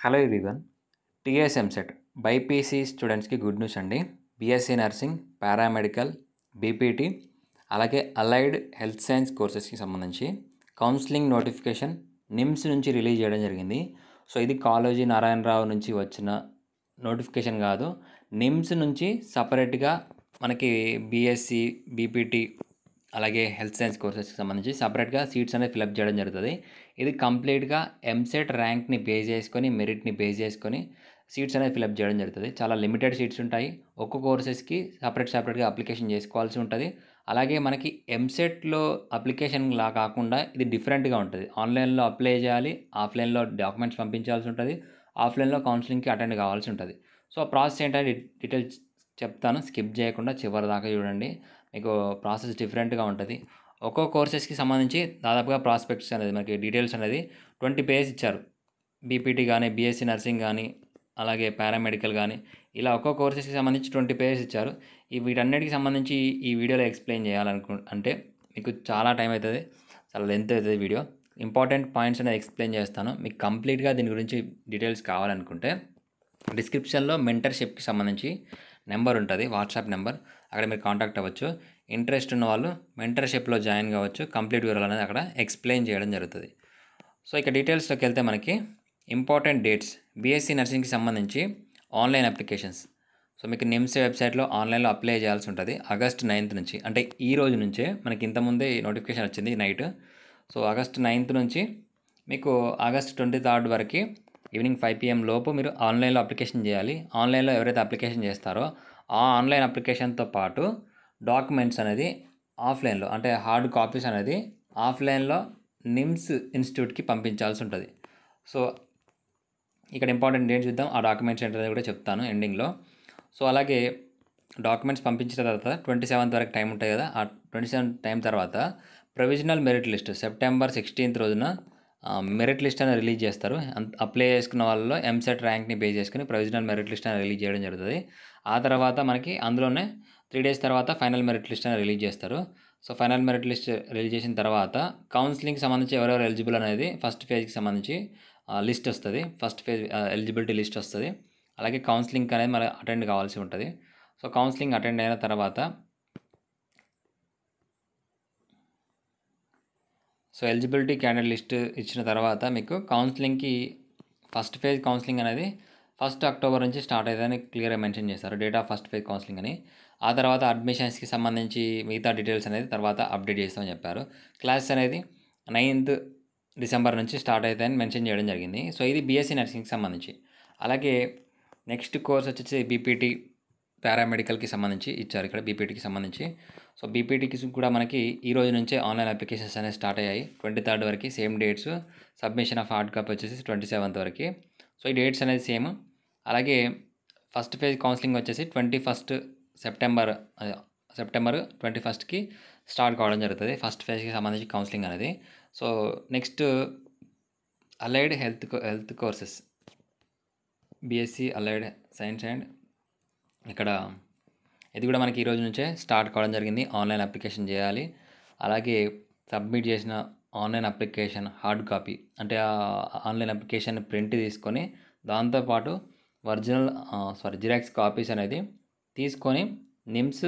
Hello everyone. TS EAMCET BiPC స్టూడెంట్స్కి good news అండి. BSc nursing, paramedical, BPT అలాగే allied health science కోర్సెస్కి సంబంధించి counselling notification NIMS నుంచి రిలీజ్ చేయడం జరిగింది. సో ఇది కాలేజీ నారాయణరావు నుంచి వచ్చిన నోటిఫికేషన్ కాదు, నిమ్స్ నుంచి సపరేట్గా మనకి బీఎస్సీ, బీపీటీ అలాగే హెల్త్ సైన్స్ కోర్సెస్కి సంబంధించి సపరేట్గా సీట్స్ అనేది ఫిలప్ చేయడం జరుగుతుంది. ఇది కంప్లీట్గా ఎంసెట్ ర్యాంక్ని బేస్ చేసుకొని, మెరిట్ని బేస్ చేసుకొని సీట్స్ అనేది ఫిలప్ చేయడం జరుగుతుంది. చాలా లిమిటెడ్ సీట్స్ ఉంటాయి. ఒక్కో కోర్సెస్కి సపరేట్గా అప్లికేషన్ చేసుకోవాల్సి ఉంటుంది. అలాగే మనకి ఎంసెట్లో అప్లికేషన్లా కాకుండా ఇది డిఫరెంట్గా ఉంటుంది. ఆన్లైన్లో అప్లై చేయాలి, ఆఫ్లైన్లో డాక్యుమెంట్స్ పంపించాల్సి ఉంటుంది, ఆఫ్లైన్లో కౌన్సిలింగ్కి అటెండ్ కావాల్సి ఉంటుంది. సో ఆ ప్రాసెస్ ఏంటంటే డీటెయిల్స్ చెప్తాను, స్కిప్ చేయకుండా చివరి దాకా చూడండి. మీకు ప్రాసెస్ డిఫరెంట్గా ఉంటుంది. ఒక్కో కోర్సెస్కి సంబంధించి దాదాపుగా ప్రాస్పెక్ట్స్ అనేది మనకి డీటెయిల్స్ అనేది 20 పేజ్ ఇచ్చారు. బీపీటీ కానీ, బీఎస్సీ నర్సింగ్ కానీ, అలాగే పారామెడికల్ కానీ, ఇలా ఒక్కో కోర్సెస్కి సంబంధించి 20 పేజెస్ ఇచ్చారు. వీటన్నిటికి సంబంధించి ఈ వీడియోలో ఎక్స్ప్లెయిన్ అంటే మీకు చాలా టైం అవుతుంది, చాలా లెంత్ అవుతుంది వీడియో. ఇంపార్టెంట్ పాయింట్స్ అనేది ఎక్స్ప్లెయిన్ చేస్తాను. మీకు కంప్లీట్గా దీని గురించి డీటెయిల్స్ కావాలనుకుంటే డిస్క్రిప్షన్లో మెంటర్షిప్కి సంబంధించి నెంబర్ ఉంటుంది, వాట్సాప్ నెంబర్. అక్కడ మీరు కాంటాక్ట్ అవ్వచ్చు. ఇంట్రెస్ట్ ఉన్న వాళ్ళు మెంటర్షిప్లో జాయిన్ కావచ్చు. కంప్లీట్ వివరాలు అనేది అక్కడ ఎక్స్ప్లెయిన్ చేయడం జరుగుతుంది. సో ఇక డీటెయిల్స్లోకి వెళ్తే మనకి ఇంపార్టెంట్ డేట్స్, బీఎస్సీ నర్సింగ్కి సంబంధించి ఆన్లైన్ అప్లికేషన్స్. సో మీకు నిమ్స్ వెబ్సైట్లో ఆన్లైన్లో అప్లై చేయాల్సి ఉంటుంది. ఆగస్ట్ 9th నుంచి, అంటే ఈ రోజు నుంచే మనకి ఇంతకుముందే నోటిఫికేషన్ వచ్చింది నైట్. సో ఆగస్ట్ 9th నుంచి మీకు ఆగస్ట్ 23rd వరకు ఈవినింగ్ 5 PM లోపు మీరు ఆన్లైన్లో అప్లికేషన్ చేయాలి. ఆన్లైన్లో ఎవరైతే అప్లికేషన్ చేస్తారో ఆ ఆన్లైన్ అప్లికేషన్తో పాటు డాక్యుమెంట్స్ అనేది ఆఫ్లైన్లో, అంటే హార్డ్ కాపీస్ అనేది ఆఫ్లైన్లో నిమ్స్ ఇన్స్టిట్యూట్కి పంపించాల్సి ఉంటుంది. సో ఇక్కడ ఇంపార్టెంట్ డేట్ చూద్దాం. ఆ డాక్యుమెంట్స్ ఏంటనేది కూడా చెప్తాను ఎండింగ్లో. సో అలాగే డాక్యుమెంట్స్ పంపించిన తర్వాత 27th వరకు టైం ఉంటుంది కదా. ఆ 27th టైం తర్వాత provisional merit list September 16th రోజున మెరిట్ లిస్ట్ అనేది రిలీజ్ చేస్తారు. అప్లై చేసుకున్న వాళ్ళలో ఎంసెట్ ర్యాంక్ని బేస్ చేసుకుని ప్రొవిజనల్ మెరిట్ లిస్ట్ అనేది రిలీజ్ చేయడం జరుగుతుంది. ఆ తర్వాత మనకి అందులోనే 3 days తర్వాత ఫైనల్ మెరిట్ లిస్ట్ అనేది రిలీజ్ చేస్తారు. So final merit list release చేసిన తర్వాత కౌన్సిలింగ్కి సంబంధించి ఎవరెవరు ఎలిజిబుల్ అనేది ఫస్ట్ ఫేజ్కి సంబంధించి లిస్ట్ వస్తుంది. ఫస్ట్ ఫేజ్ ఎలిజిబిలిటీ లిస్ట్ వస్తుంది. అలాగే కౌన్సిలింగ్ అనేది మరి అటెండ్ కావాల్సి ఉంటుంది. సో కౌన్సిలింగ్ అటెండ్ అయిన తర్వాత సో ఎలిజిబిలిటీ క్యాండిడేట్ లిస్ట్ ఇచ్చిన తర్వాత మీకు కౌన్సిలింగ్కి ఫస్ట్ ఫేజ్ కౌన్సిలింగ్ అనేది 1st October నుంచి స్టార్ట్ అవుతుందని క్లియర్గా మెన్షన్ చేస్తారు, date of first phase counselling అని. ఆ తర్వాత అడ్మిషన్స్కి సంబంధించి మిగతా డీటెయిల్స్ అనేది తర్వాత అప్డేట్ చేస్తామని చెప్పారు. క్లాస్ అనేది 9th December నుంచి స్టార్ట్ అవుతాయని మెన్షన్ చేయడం జరిగింది. సో ఇది బీఎస్సీ నర్సింగ్కి సంబంధించి. అలాగే నెక్స్ట్ కోర్స్ వచ్చేసి బీపీటీ పారామెడికల్కి సంబంధించి ఇచ్చారు ఇక్కడ, బీపీటీకి సంబంధించి. సో బీపీటీకి కూడా మనకి ఈ రోజు నుంచే ఆన్లైన్ అప్లికేషన్స్ అనేవి స్టార్ట్ అయ్యాయి. 23rd వరకు same dates. Submission of hard copy వచ్చేసి 27th వరకు. సో ఈ డేట్స్ అనేది సేమ్. అలాగే ఫస్ట్ ఫేజ్ కౌన్సిలింగ్ వచ్చేసి 21st September 21st స్టార్ట్ కావడం జరుగుతుంది, ఫస్ట్ ఫేజ్కి సంబంధించి కౌన్సిలింగ్ అనేది. So next allied health courses, BSc allied science and ఇక్కడ ఇది కూడా మనకి ఈ రోజు నుంచే స్టార్ట్ కావడం జరిగింది. ఆన్లైన్ అప్లికేషన్ చేయాలి. అలాగే సబ్మిట్ చేసిన ఆన్లైన్ అప్లికేషన్ హార్డ్ కాపీ, అంటే ఆ ఆన్లైన్ అప్లికేషన్ ప్రింట్ తీసుకొని దాంతోపాటు జిరాక్స్ కాపీస్ అనేది తీసుకొని నిమ్స్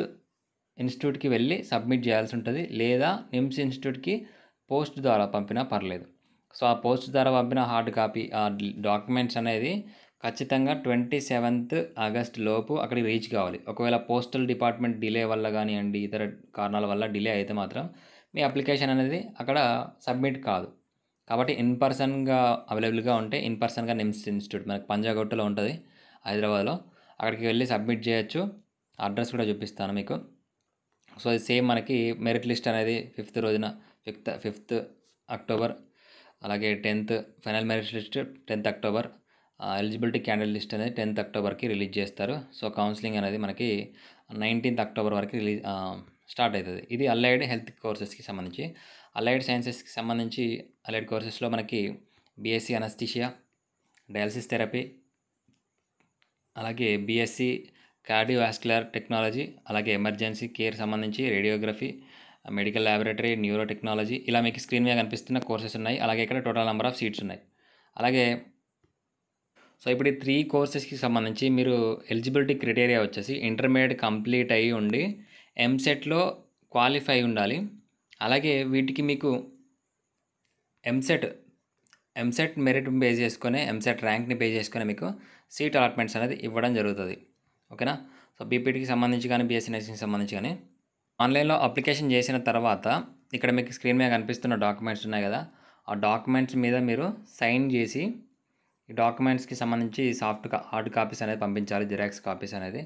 ఇన్స్టిట్యూట్కి వెళ్ళి సబ్మిట్ చేయాల్సి ఉంటుంది. లేదా నిమ్స్ ఇన్స్టిట్యూట్కి పోస్ట్ ద్వారా పంపినా పర్లేదు. సో ఆ పోస్ట్ ద్వారా పంపిన హార్డ్ కాపీ, ఆ డాక్యుమెంట్స్ అనేది ఖచ్చితంగా 27th August లోపు అక్కడికి రీచ్ కావాలి. ఒకవేళ పోస్టల్ డిపార్ట్మెంట్ డిలే వల్ల కానివ్వండి, ఇతర కారణాల వల్ల డిలే అయితే మాత్రం మీ అప్లికేషన్ అనేది అక్కడ సబ్మిట్ కాదు. కాబట్టి ఇన్ పర్సన్గా అవైలబుల్గా ఉంటే ఇన్ పర్సన్గా నిమ్స్ ఇన్స్టిట్యూట్ మనకి పంజాగుట్టలో ఉంటుంది, హైదరాబాద్లో. అక్కడికి వెళ్ళి సబ్మిట్ చేయొచ్చు. అడ్రస్ కూడా చూపిస్తాను మీకు. సో ఇది సేమ్ మనకి మెరిట్ లిస్ట్ అనేది 5th రోజున 5th October, అలాగే 10th final merit list 10th October, eligibility candidate list అనేది 10th Octoberకి రిలీజ్ చేస్తారు. సో కౌన్సిలింగ్ అనేది మనకి 19th October వరకు స్టార్ట్ అవుతుంది. ఇది అలైడ్ హెల్త్ కోర్సెస్కి సంబంధించి. అలైడ్ సైన్సెస్కి సంబంధించి అలైడ్ కోర్సెస్లో మనకి బీఎస్సీ అనస్థీషియా, డయాలసిస్ థెరపీ, అలాగే బీఎస్సీ కార్డియోవాస్కులర్ టెక్నాలజీ, అలాగే ఎమర్జెన్సీ కేర్ సంబంధించి radiography, medical laboratory, neuro technology, ఇలా మీకు స్క్రీన్ మీద కనిపిస్తున్న కోర్సెస్ ఉన్నాయి. అలాగే ఇక్కడ టోటల్ నెంబర్ ఆఫ్ సీట్స్ ఉన్నాయి. అలాగే సో ఇప్పుడు ఈ 3 కోర్సెస్‌కి సంబంధించి మీరు ఎలిజిబిలిటీ క్రైటీరియా వచ్చేసి ఇంటర్మీడియేట్ కంప్లీట్ అయ్యి ఉండి ఎంసెట్‌లో క్వాలిఫై ఉండాలి. అలాగే వీటికి మీకు ఎంసెట్ మెరిట్ బేస్ చేసుకొని ఎంసెట్ ర్యాంక్‌ని బేస్ చేసుకొని మీకు సీట్ అలాట్మెంట్స్ అనేది ఇవ్వడం జరుగుతుంది. ఓకేనా? సో బీపీటీకి సంబంధించి కానీ, బీఎస్సీ నర్సింగ్‌కి సంబంధించి కానీ ఆన్లైన్‌లో అప్లికేషన్ చేసిన తర్వాత ఇక్కడ మీకు స్క్రీన్ మీద కనిపిస్తున్న డాక్యుమెంట్స్ ఉన్నాయి కదా! ఆ డాక్యుమెంట్స్ మీద మీరు సైన్ చేసి ఈ డాక్యుమెంట్స్‌కి సంబంధించి హార్డ్ కాపీస్ అనేది పంపించాలి. జిరాక్స్ కాపీస్ అనేది.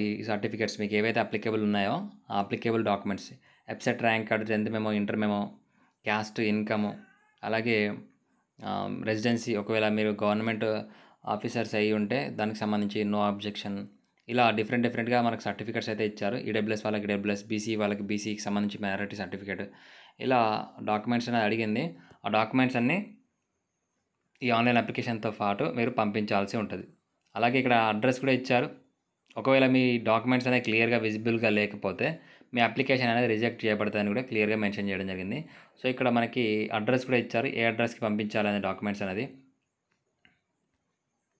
ఈ సర్టిఫికేట్స్ మీకు ఏవైతే అప్లికేబుల్ ఉన్నాయో ఆ అప్లికేబుల్ డాక్యుమెంట్స్ ఎబ్సెట్ rank card, 10th memo, inter memo, caste, income, అలాగే రెసిడెన్సీ ఒకవేళ మీరు గవర్నమెంట్ ఆఫీసర్స్ అయ్యి ఉంటే దానికి సంబంధించి నో అబ్జెక్షన్, ఇలా డిఫరెంట్‌గా మనకు సర్టిఫికేట్స్ అయితే ఇచ్చారు. ఈడబ్ల్యూఎస్ వాళ్ళకి ఈడబ్ల్యూఎస్, బీసీ వాళ్ళకి బీసీకి సంబంధించి మైనారిటీ సర్టిఫికేట్, ఇలా డాక్యుమెంట్స్ అనేది అడిగింది. ఆ డాక్యుమెంట్స్ అన్నీ ఈ ఆన్లైన్ అప్లికేషన్‌తో పాటు మీరు పంపించాల్సి ఉంటది. అలాగే ఇక్కడ అడ్రస్ కూడా ఇచ్చారు. ఒకవేళ మీ డాక్యుమెంట్స్ అనేవి క్లియర్‌గా విజిబుల్‌గా లేకపోతే మీ అప్లికేషన్ అనేది రిజెక్ట్ చేయబడతదని కూడా క్లియర్‌గా మెన్షన్ చేయడం జరిగింది. సో ఇక్కడ మనకి అడ్రస్ కూడా ఇచ్చారు. ఏ అడ్రస్‌కి పంపించాలనే డాక్యుమెంట్స్ అనేది.